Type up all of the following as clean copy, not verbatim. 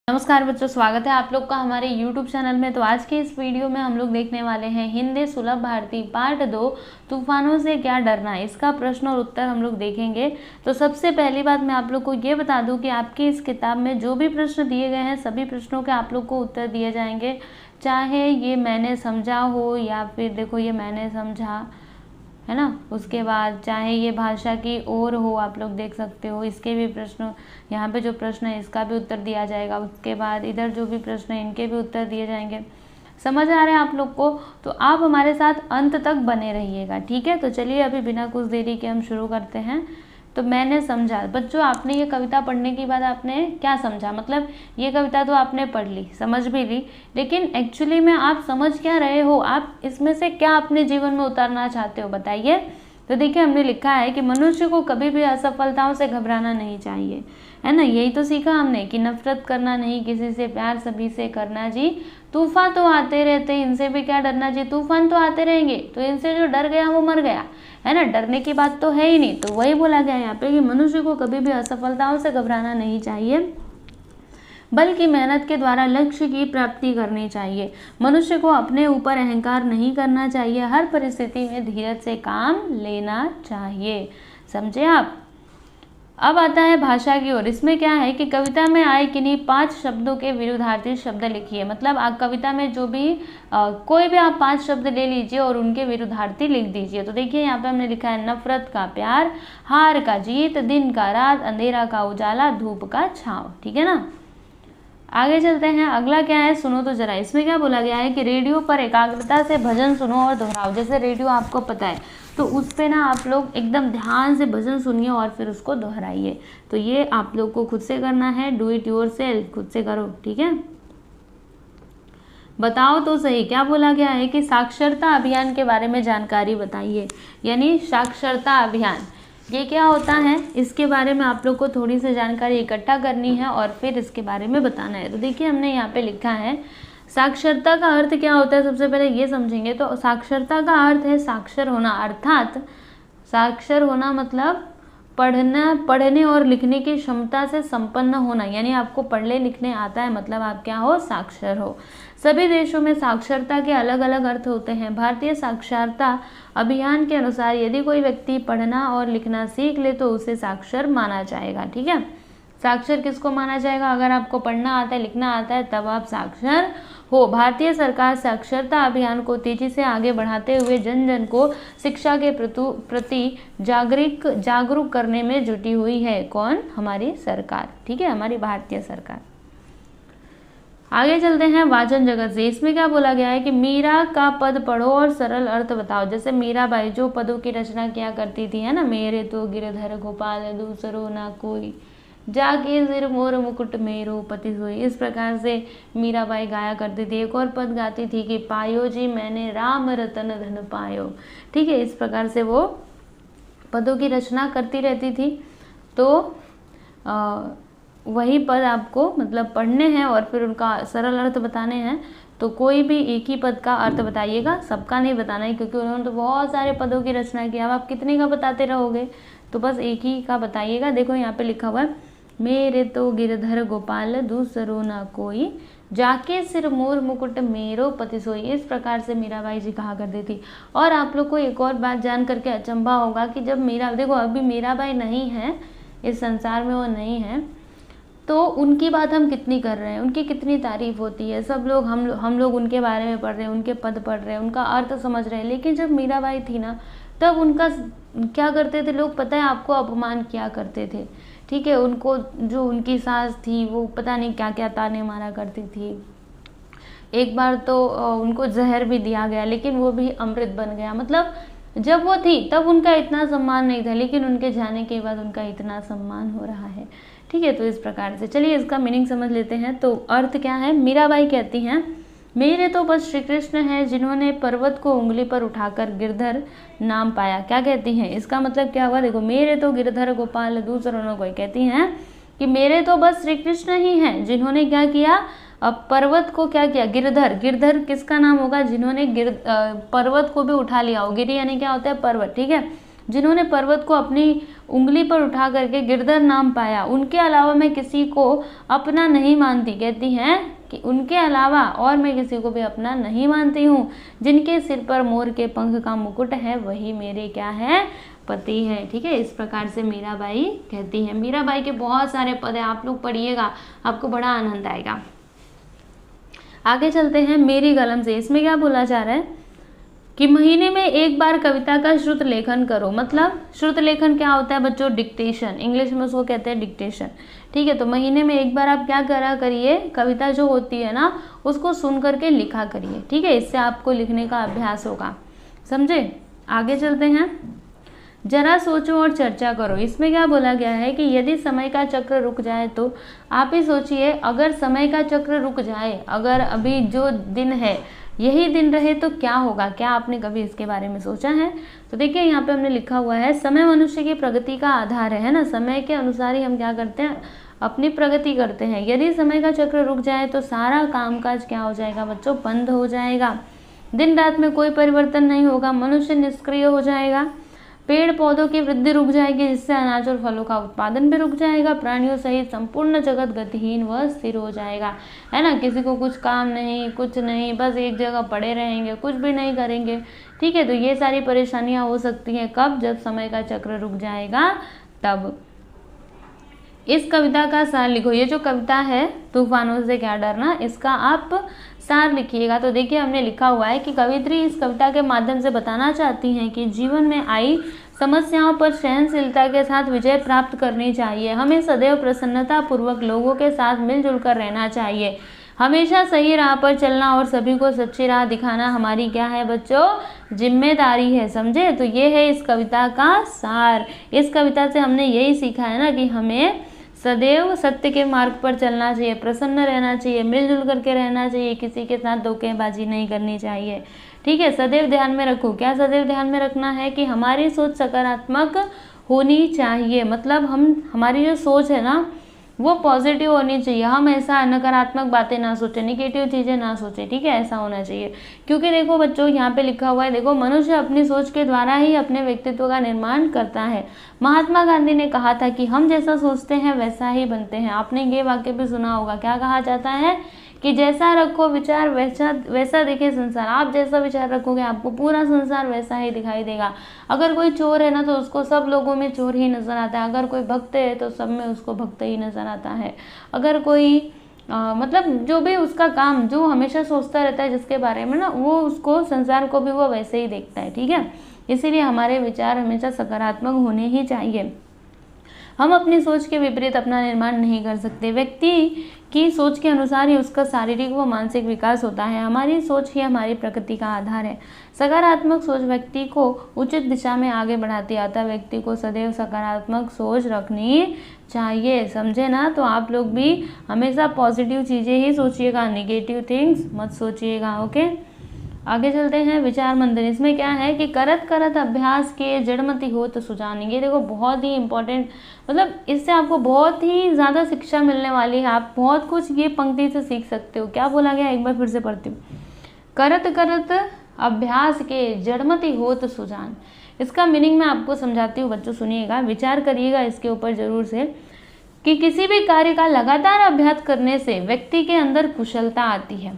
नमस्कार बच्चों, स्वागत है आप लोग का हमारे YouTube चैनल में। तो आज के इस वीडियो में हम लोग देखने वाले हैं हिंदी सुलभ भारती पार्ट 2 तूफानों से क्या डरना है। इसका प्रश्न और उत्तर हम लोग देखेंगे। तो सबसे पहली बात मैं आप लोग को ये बता दूं कि आपकी इस किताब में जो भी प्रश्न दिए गए हैं सभी प्रश्नों के आप लोग को उत्तर दिए जाएंगे, चाहे ये मैंने समझा हो या फिर देखो ये मैंने समझा है ना, उसके बाद चाहे ये भाषा की ओर हो, आप लोग देख सकते हो इसके भी प्रश्न, यहाँ पे जो प्रश्न है इसका भी उत्तर दिया जाएगा। उसके बाद इधर जो भी प्रश्न है इनके भी उत्तर दिए जाएंगे। समझ आ रहे हैं आप लोग को? तो आप हमारे साथ अंत तक बने रहिएगा, ठीक है। तो चलिए अभी बिना कुछ देरी के हम शुरू करते हैं। तो मैंने समझा, बच्चों आपने ये कविता पढ़ने के बाद आपने क्या समझा? मतलब ये कविता तो आपने पढ़ ली, समझ भी ली, लेकिन एक्चुअली में आप समझ क्या रहे हो? आप इसमें से क्या अपने जीवन में उतारना चाहते हो, बताइए। तो देखिए हमने लिखा है कि मनुष्य को कभी भी असफलताओं से घबराना नहीं चाहिए, है ना। यही तो सीखा हमने कि नफरत करना नहीं किसी से, प्यार सभी से करना जी। तूफान तो आते रहते, इनसे भी क्या डरना जी, तूफान तो आते रहेंगे, तो इनसे जो डर गया वो मर गया, है ना। डरने की बात तो है ही नहीं। तो वही बोला गया यहाँ पे कि मनुष्य को कभी भी असफलताओं से घबराना नहीं चाहिए, बल्कि मेहनत के द्वारा लक्ष्य की प्राप्ति करनी चाहिए। मनुष्य को अपने ऊपर अहंकार नहीं करना चाहिए, हर परिस्थिति में धीरज से काम लेना चाहिए। समझे आप? अब आता है भाषा की ओर। इसमें क्या है कि कविता में आए किन्हीं 5 शब्दों के विरुद्धार्थी शब्द लिखिए। मतलब आप कविता में जो भी कोई भी आप 5 शब्द ले लीजिए और उनके विरुद्धार्थी लिख दीजिए। तो देखिए यहाँ पे हमने लिखा है नफरत का प्यार, हार का जीत, दिन का रात, अंधेरा का उजाला, धूप का छांव, ठीक है ना। आगे चलते हैं। अगला क्या है, सुनो तो जरा। इसमें क्या बोला गया है कि रेडियो पर एकाग्रता से भजन सुनो और दोहराओ। जैसे रेडियो आपको पता है तो उस पे ना आप लोग एकदम ध्यान से भजन सुनिए और फिर उसको दोहराइए। तो ये आप लोग को खुद से करना है, डू इट योरसेल्फ, खुद से करो, ठीक है। बताओ तो सही, क्या बोला गया है कि साक्षरता अभियान के बारे में जानकारी बताइए। यानी साक्षरता अभियान ये क्या होता है, इसके बारे में आप लोग को थोड़ी सी जानकारी इकट्ठा करनी है और फिर इसके बारे में बताना है। तो देखिए हमने यहाँ पे लिखा है साक्षरता का अर्थ क्या होता है, सबसे पहले ये समझेंगे। तो साक्षरता का अर्थ है साक्षर होना, अर्थात साक्षर होना मतलब पढ़ने और लिखने की क्षमता से संपन्न होना। यानी आपको पढ़ने लिखने आता है, मतलब आप क्या हो, साक्षर हो। सभी देशों में साक्षरता के अलग अलग अर्थ होते हैं। भारतीय साक्षरता अभियान के अनुसार यदि कोई व्यक्ति पढ़ना और लिखना सीख ले तो उसे साक्षर माना जाएगा, ठीक है। साक्षर किसको माना जाएगा? अगर आपको पढ़ना आता है, लिखना आता है, तब आप साक्षर हो। भारतीय सरकार साक्षरता अभियान को तेजी से आगे बढ़ाते हुए जन जन को शिक्षा के प्रति जागरूक करने में जुटी हुई है। कौन? हमारी सरकार, ठीक है, हमारी भारतीय सरकार। आगे चलते हैं वाचन जगत से। इसमें क्या बोला गया है कि मीरा का पद पढ़ो और सरल अर्थ बताओ। जैसे मीराबाई जो पदों की रचना किया करती थी, है ना, मेरे तो गिरधर गोपाल दूसरो ना कोई, जाके सिर मोर मुकुट मेरो पति सोई। इस प्रकार से मीराबाई गाया करती थी। एक और पद गाती थी कि पायो जी मैंने राम रतन धन पायो, ठीक है। इस प्रकार से वो पदों की रचना करती रहती थी। तो वही पद आपको मतलब पढ़ने हैं और फिर उनका सरल अर्थ बताने हैं। तो कोई भी एक ही पद का अर्थ बताइएगा, सबका नहीं बताना है, क्योंकि उन्होंने तो बहुत सारे पदों की रचना की। अब आप कितने का बताते रहोगे? तो बस एक ही का बताइएगा। देखो यहाँ पे लिखा हुआ है मेरे तो गिरधर गोपाल दूसरो ना कोई, जाके सिर मोर मुकुट मेरो पति सोई। इस प्रकार से मीराबाई जी कहा करती थी। और आप लोग को एक और बात जान करके अचंभा होगा कि जब देखो अभी मीराबाई नहीं है इस संसार में, वो नहीं है, तो उनकी बात हम कितनी कर रहे हैं, उनकी कितनी तारीफ होती है। सब लोग हम लोग उनके बारे में पढ़ रहे हैं, उनके पद पढ़ रहे हैं, उनका अर्थ समझ रहे हैं। लेकिन जब मीराबाई थी ना, तब उनका क्या करते थे लोग, पता है आपको, अपमान किया करते थे, ठीक है। उनको जो उनकी सास थी वो पता नहीं क्या क्या ताने मारा करती थी। एक बार तो उनको जहर भी दिया गया, लेकिन वो भी अमृत बन गया। मतलब जब वो थी तब उनका इतना सम्मान नहीं था, लेकिन उनके जाने के बाद उनका इतना सम्मान हो रहा है, ठीक है। तो इस प्रकार से चलिए इसका मीनिंग समझ लेते हैं। तो अर्थ क्या है? मीराबाई कहती हैं मेरे तो बस श्री कृष्ण हैं जिन्होंने पर्वत को उंगली पर उठाकर गिरधर नाम पाया। क्या कहती हैं? इसका मतलब क्या हुआ? देखो, मेरे तो गिरधर गोपाल दूसरों ने कोई, कहती हैं कि मेरे तो बस श्री कृष्ण ही हैं जिन्होंने क्या किया, अब पर्वत को क्या किया, गिरधर किसका नाम होगा? जिन्होंने पर्वत को भी उठा लिया हो। गिरि यानी क्या होता है? पर्वत, ठीक है। जिन्होंने पर्वत को अपनी उंगली पर उठा करके गिरधर नाम पाया, उनके अलावा मैं किसी को अपना नहीं मानती। कहती हैं कि उनके अलावा और मैं किसी को भी अपना नहीं मानती हूँ। जिनके सिर पर मोर के पंख का मुकुट है वही मेरे क्या है, पति है। ठीक है, इस प्रकार से मीराबाई कहती है। मीराबाई के बहुत सारे पद है, आप लोग पढ़िएगा, आपको बड़ा आनंद आएगा। आगे चलते हैं मेरी कलम से। इसमें क्या बोला जा रहा है कि महीने में एक बार कविता का श्रुत लेखन करो। मतलब श्रुत लेखन क्या होता है बच्चों, डिक्टेशन, इंग्लिश में उसको कहते हैं डिक्टेशन। ठीक है, तो महीने में एक बार आप क्या करा करिए, कविता जो होती है ना उसको सुन करके लिखा करिए। ठीक है, इससे आपको लिखने का अभ्यास होगा, समझे। आगे चलते हैं, जरा सोचो और चर्चा करो। इसमें क्या बोला गया है कि यदि समय का चक्र रुक जाए तो आप ही सोचिए, अगर समय का चक्र रुक जाए, अगर अभी जो दिन है यही दिन रहे तो क्या होगा, क्या आपने कभी इसके बारे में सोचा है। तो देखिए यहाँ पे हमने लिखा हुआ है, समय मनुष्य की प्रगति का आधार है ना, समय के अनुसार ही हम क्या करते हैं, अपनी प्रगति करते हैं। यदि समय का चक्र रुक जाए तो सारा कामकाज क्या हो जाएगा बच्चों, बंद हो जाएगा। दिन रात में कोई परिवर्तन नहीं होगा, मनुष्य निष्क्रिय हो जाएगा, पेड़ पौधों की वृद्धि रुक जाएगी, जिससे अनाज और फलों का उत्पादन भी रुक जाएगा, प्राणियों सहित संपूर्ण जगत गतिहीन व स्थिर हो जाएगा, है ना। किसी को कुछ काम नहीं, कुछ नहीं, बस एक जगह पड़े रहेंगे, कुछ भी नहीं करेंगे। ठीक है, तो ये सारी परेशानियां हो सकती हैं कब, जब समय का चक्र रुक जाएगा तब। इस कविता का सार लिखो। ये जो कविता है तूफानों से क्या डरना, इसका आप सार लिखिएगा। तो देखिए हमने लिखा हुआ है कि कवित्री इस कविता के माध्यम से बताना चाहती हैं कि जीवन में आई समस्याओं पर सहनशीलता के साथ विजय प्राप्त करनी चाहिए। हमें सदैव प्रसन्नता पूर्वक लोगों के साथ मिलजुल कर रहना चाहिए। हमेशा सही राह पर चलना और सभी को सच्ची राह दिखाना हमारी क्या है बच्चों, जिम्मेदारी है, समझे। तो ये है इस कविता का सार। इस कविता से हमने यही सीखा है ना कि हमें सदैव सत्य के मार्ग पर चलना चाहिए, प्रसन्न रहना चाहिए, मिलजुल करके रहना चाहिए, किसी के साथ धोखेबाजी नहीं करनी चाहिए। ठीक है, सदैव ध्यान में रखो। क्या सदैव ध्यान में रखना है कि हमारी सोच सकारात्मक होनी चाहिए। मतलब हमारी जो सोच है ना वो पॉजिटिव होनी चाहिए। हम ऐसा नकारात्मक बातें ना सोचें, निगेटिव चीज़ें ना सोचें। ठीक है, ऐसा होना चाहिए। क्योंकि देखो बच्चों यहाँ पे लिखा हुआ है, देखो मनुष्य अपनी सोच के द्वारा ही अपने व्यक्तित्व का निर्माण करता है। महात्मा गांधी ने कहा था कि हम जैसा सोचते हैं वैसा ही बनते हैं। आपने ये वाक्य भी सुना होगा। क्या कहा जाता है कि जैसा रखो विचार वैसा दिखे संसार। आप जैसा विचार रखोगे आपको पूरा संसार वैसा ही दिखाई देगा। अगर कोई चोर है ना तो उसको सब लोगों में चोर ही नजर आता है। अगर कोई भक्त है तो सब में उसको भक्त ही नजर आता है। अगर कोई मतलब जो भी उसका काम जो हमेशा सोचता रहता है जिसके बारे में ना, वो उसको संसार को भी वो वैसे ही देखता है। ठीक है, इसीलिए हमारे विचार हमेशा सकारात्मक होने ही चाहिए। हम अपनी सोच के विपरीत अपना निर्माण नहीं कर सकते। व्यक्ति की सोच के अनुसार ही उसका शारीरिक व मानसिक विकास होता है। हमारी सोच ही हमारी प्रकृति का आधार है। सकारात्मक सोच व्यक्ति को उचित दिशा में आगे बढ़ाती है। अतः व्यक्ति को सदैव सकारात्मक सोच रखनी चाहिए, समझे ना। तो आप लोग भी हमेशा पॉजिटिव चीज़ें ही सोचिएगा, निगेटिव थिंग्स मत सोचिएगा। ओके, आगे चलते हैं। विचार मंथन। इसमें क्या है कि करत करत अभ्यास के जड़मति हो तो सुजान। ये देखो बहुत ही इंपॉर्टेंट, मतलब इससे आपको बहुत ही ज़्यादा शिक्षा मिलने वाली है। आप बहुत कुछ ये पंक्ति से सीख सकते हो। क्या बोला गया, एक बार फिर से पढ़ती हूँ। करत करत अभ्यास के जड़मति हो तो सुजान। इसका मीनिंग मैं आपको समझाती हूँ बच्चों, सुनिएगा, विचार करिएगा इसके ऊपर जरूर से। कि किसी भी कार्य का लगातार अभ्यास करने से व्यक्ति के अंदर कुशलता आती है।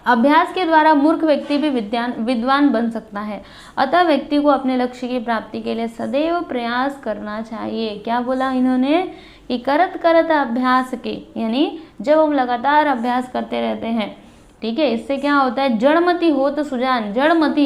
अभ्यास के द्वारा मूर्ख व्यक्ति भी विद्वान बन सकता है। अतः व्यक्ति को अपने लक्ष्य की प्राप्ति के लिए सदैव प्रयास करना चाहिए। क्या बोला इन्होंने कि करत करत अभ्यास के, यानी जब हम लगातार अभ्यास करते रहते हैं, ठीक है, इससे क्या होता है, जड़मति हो तो सुजान। जड़मति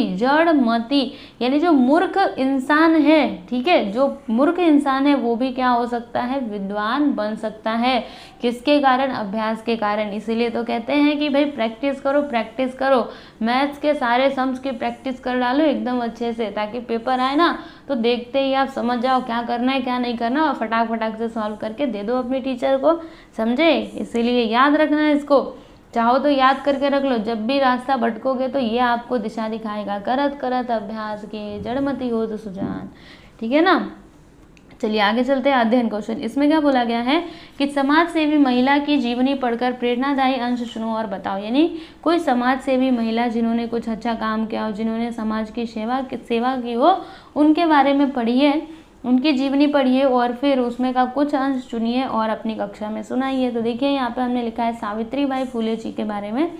यानी जो मूर्ख इंसान है, ठीक है, जो मूर्ख इंसान है वो भी क्या हो सकता है, विद्वान बन सकता है। किसके कारण, अभ्यास के कारण। इसीलिए तो कहते हैं कि भाई प्रैक्टिस करो, प्रैक्टिस करो। मैथ्स के सारे सम्स की प्रैक्टिस कर डालो एकदम अच्छे से, ताकि पेपर आए ना तो देखते ही आप समझ जाओ क्या करना है क्या नहीं करना, और फटाक से सॉल्व करके दे दो अपने टीचर को, समझे। इसीलिए याद रखना है इसको, चाहो तो याद करके रख लो। जब भी रास्ता भटकोगे तो ये आपको दिशा दिखाएगा। करत करत अभ्यास के जड़मति हो तो सुजान, ठीक है ना। चलिए आगे चलते हैं अध्ययन क्वेश्चन। इसमें क्या बोला गया है कि समाज सेवी महिला की जीवनी पढ़कर प्रेरणादायी अंश चुनो और बताओ। यानी कोई समाज सेवी महिला जिन्होंने कुछ अच्छा काम किया हो, जिन्होंने समाज की सेवा की हो, उनके बारे में पढ़िए, उनकी जीवनी पढ़िए और फिर उसमें का कुछ अंश चुनिए और अपनी कक्षा में सुनाइए। तो देखिए यहाँ पे हमने लिखा है सावित्रीबाई फुले जी के बारे में।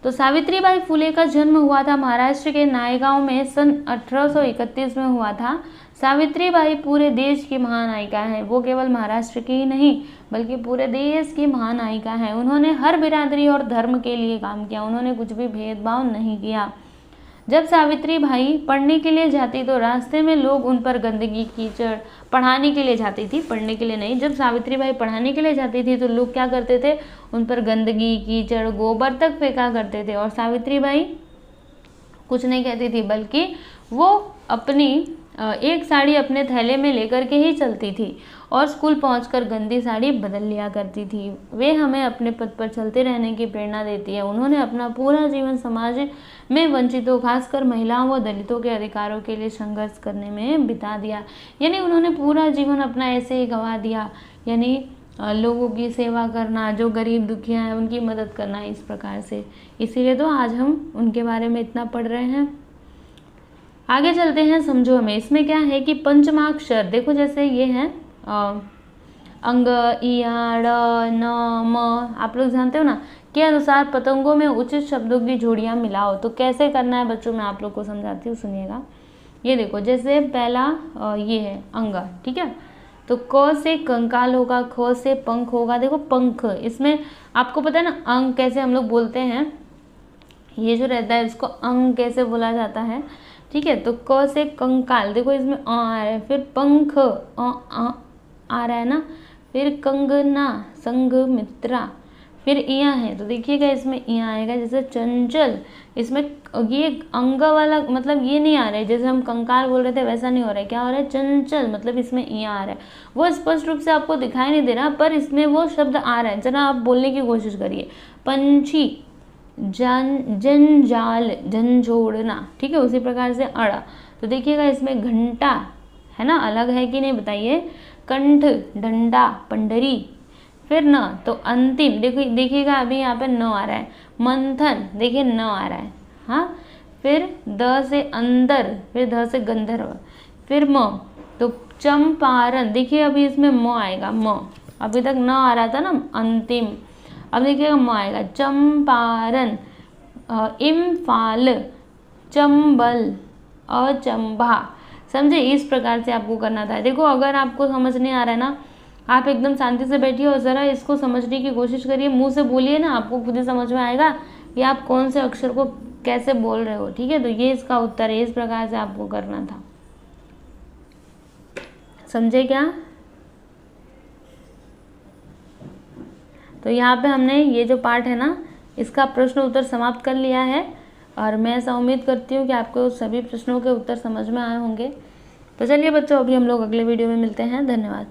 तो सावित्रीबाई फुले का जन्म हुआ था महाराष्ट्र के नायगांव में सन 1831 में हुआ था। सावित्रीबाई पूरे देश की महान नायिका है। वो केवल महाराष्ट्र की ही नहीं बल्कि पूरे देश की महान नायिका है। उन्होंने हर बिरादरी और धर्म के लिए काम किया, उन्होंने कुछ भी भेदभाव नहीं किया। जब सावित्रीबाई पढ़ने के लिए जाती तो रास्ते में लोग उन पर गंदगी कीचड़, पढ़ाने के लिए जाती थी, पढ़ने के लिए नहीं, जब सावित्रीबाई पढ़ाने के लिए जाती थी तो लोग क्या करते थे, उन पर गंदगी कीचड़ गोबर तक फेंका करते थे और सावित्रीबाई कुछ नहीं कहती थी बल्कि वो अपनी एक साड़ी अपने थैले में लेकर के ही चलती थी और स्कूल पहुंचकर गंदी साड़ी बदल लिया करती थी। वे हमें अपने पथ पर चलते रहने की प्रेरणा देती है। उन्होंने अपना पूरा जीवन समाज में वंचितों खासकर महिलाओं व दलितों के अधिकारों के लिए संघर्ष करने में बिता दिया। यानी उन्होंने पूरा जीवन अपना ऐसे ही गंवा दिया, यानी लोगों की सेवा करना, जो गरीब दुखिया हैं उनकी मदद करना, इस प्रकार से। इसीलिए तो आज हम उनके बारे में इतना पढ़ रहे हैं। आगे चलते हैं, समझो हमें। इसमें क्या है कि पंचमाक्षर, देखो जैसे ये हैं अंग, इया, ड़, न, म, आप लोग जानते हो ना, के अनुसार पतंगों में उचित शब्दों की जोड़ियां मिलाओ। तो कैसे करना है बच्चों, मैं आप लोग को समझाती हूँ, सुनिएगा। ये देखो जैसे पहला ये है अंग, ठीक है, तो क से कंकाल होगा, ख से पंख होगा। देखो पंख, इसमें आपको पता है ना अंग कैसे हम लोग बोलते हैं, ये जो रहता है इसको अंग कैसे बोला जाता है, ठीक है। तो क से कंकाल, देखो इसमें आ रहा है, फिर पंख आ रहा है ना, फिर कंगना, संघमित्रा, फिर इया है, तो देखिएगा इसमें इया आएगा। जैसे चंचल, इसमें ये अंग वाला मतलब ये नहीं आ रहा है, जैसे हम कंकाल बोल रहे थे वैसा नहीं हो रहा है। क्या हो रहा है, चंचल, मतलब इसमें इया आ रहा है। वो स्पष्ट रूप से आपको दिखाई नहीं दे रहा पर इसमें वो शब्द आ रहा है। जरा आप बोलने की कोशिश करिए। पंछी, जंजाल, झंझोड़ना, ठीक है। उसी प्रकार से अड़ा, तो देखिएगा इसमें घंटा है ना, अलग है कि नहीं बताइए। कंठ, डंडा, पंडरी, फिर न, तो अंतिम, देखिएगा अभी यहाँ पे न आ रहा है। मंथन, देखिए न आ रहा है, हाँ। फिर द से अंदर, फिर ध से गंधर्व, फिर म, तो चंपारण, देखिए अभी इसमें म आएगा, म, अभी तक न आ रहा था ना, अंतिम, अब देखिएगा म आएगा। चंपारण, इम्फाल, चंबल, अचंबा, समझे। इस प्रकार से आपको करना था। देखो अगर आपको समझ नहीं आ रहा है ना, आप एकदम शांति से बैठिए और ज़रा इसको समझने की कोशिश करिए, मुंह से बोलिए ना, आपको खुद ही समझ में आएगा कि आप कौन से अक्षर को कैसे बोल रहे हो, ठीक है। तो ये इसका उत्तर है, इस प्रकार से आपको करना था, समझे क्या। तो यहाँ पे हमने ये जो पार्ट है ना, इसका प्रश्न उत्तर समाप्त कर लिया है और मैं ऐसा उम्मीद करती हूँ कि आपको सभी प्रश्नों के उत्तर समझ में आए होंगे। तो चलिए बच्चों, अभी हम लोग अगले वीडियो में मिलते हैं। धन्यवाद।